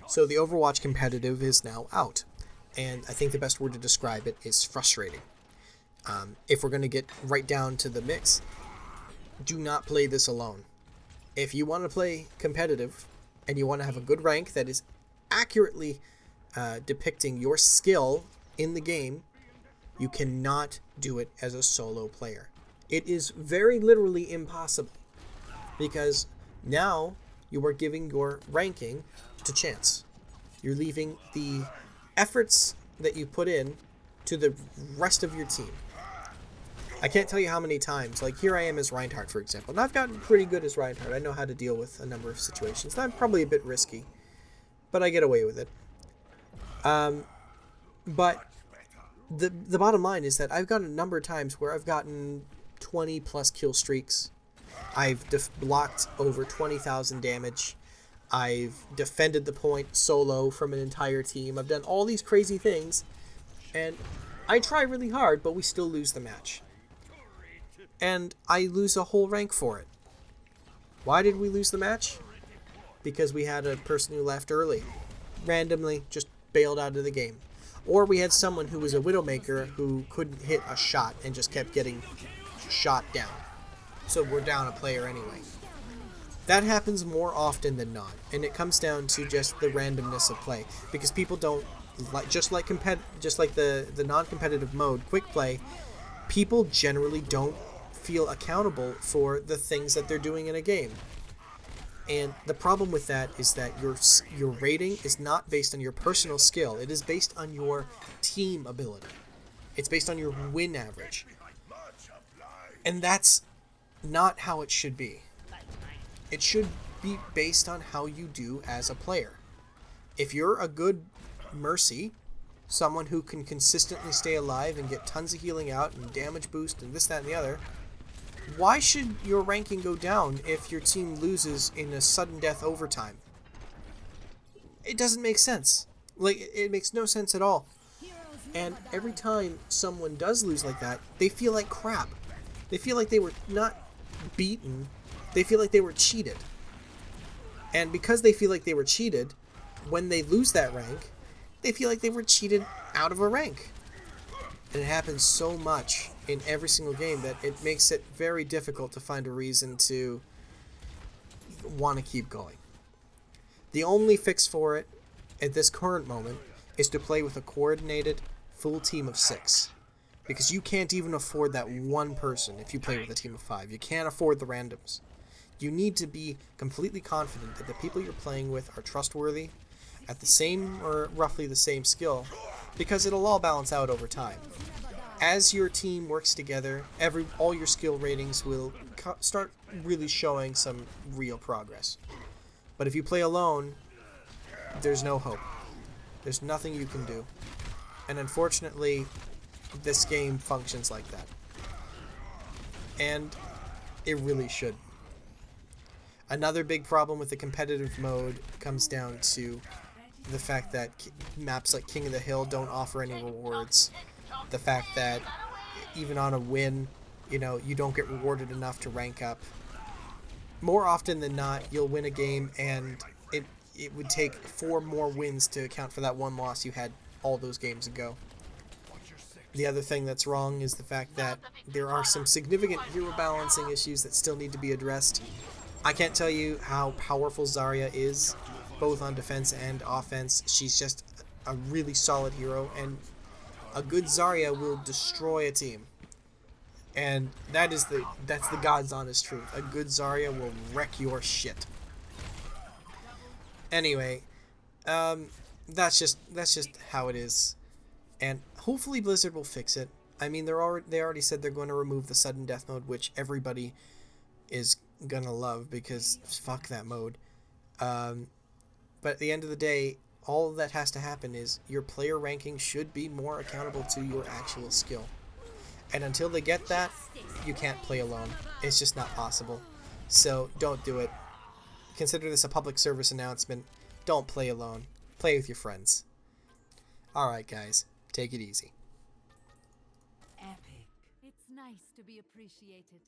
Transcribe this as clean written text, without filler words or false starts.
So the Overwatch competitive is now out, and I think the best word to describe it is frustrating. If we're going to get right down to the mix, do not play this alone. If you want to play competitive and you want to have a good rank that is accurately depicting your skill in the game, you cannot do it as a solo player. It is very literally impossible, because now you are giving your ranking to chance. You're leaving the efforts that you put in to the rest of your team. I can't tell you how many times, like here I am as Reinhardt, for example, and I've gotten pretty good as Reinhardt. I know how to deal with a number of situations. I'm probably a bit risky, but I get away with it. But the bottom line is that I've gotten a number of times where I've gotten 20 plus kill streaks. I've blocked over 20,000 damage. I've defended the point solo from an entire team. I've done all these crazy things, and I try really hard, but we still lose the match. And I lose a whole rank for it. Why did we lose the match? Because we had a person who left early. Randomly just bailed out of the game. Or we had someone who was a Widowmaker who couldn't hit a shot and just kept getting shot down. So we're down a player anyway. That happens more often than not, and it comes down to just the randomness of play, because people don't like, just like the non-competitive mode, quick play, people generally don't feel accountable for the things that they're doing in a game. And the problem with that is that your rating is not based on your personal skill. It is based on your team ability. It's based on your win average. And that's not how it should be. It should be based on how you do as a player. If you're a good Mercy, someone who can consistently stay alive and get tons of healing out and damage boost and this, that, and the other, why should your ranking go down if your team loses in a sudden death overtime? It doesn't make sense. Like, it makes no sense at all. And every time someone does lose like that, they feel like crap. They feel like they were not beaten. They feel like they were cheated. And because they feel like they were cheated, when they lose that rank, they feel like they were cheated out of a rank. And it happens so much in every single game that it makes it very difficult to find a reason to want to keep going. The only fix for it at this current moment is to play with a coordinated full team of 6. Because you can't even afford that one person if you play with a team of 5. You can't afford the randoms. You need to be completely confident that the people you're playing with are trustworthy, at the same or roughly the same skill, because it'll all balance out over time. As your team works together, all your skill ratings will start really showing some real progress. But if you play alone, there's no hope. There's nothing you can do. And unfortunately, this game functions like that. And it really should. Another big problem with the competitive mode comes down to the fact that maps like King of the Hill don't offer any rewards. The fact that even on a win, you don't get rewarded enough to rank up. More often than not, you'll win a game and it would take 4 more wins to account for that one loss you had all those games ago. The other thing that's wrong is the fact that there are some significant hero balancing issues that still need to be addressed. I can't tell you how powerful Zarya is, both on defense and offense. She's just a really solid hero, and a good Zarya will destroy a team. And that's the God's honest truth. A good Zarya will wreck your shit. Anyway, that's just how it is. And hopefully Blizzard will fix it. I mean, they already said they're going to remove the sudden death mode, which everybody is gonna love because fuck that mode. But at the end of the day, all that has to happen is your player ranking should be more accountable to your actual skill. And until they get that, you can't play alone. It's just not possible. So don't do it. Consider this a public service announcement. Don't play alone. Play with your friends. Alright guys, take it easy. Epic. It's nice to be appreciated.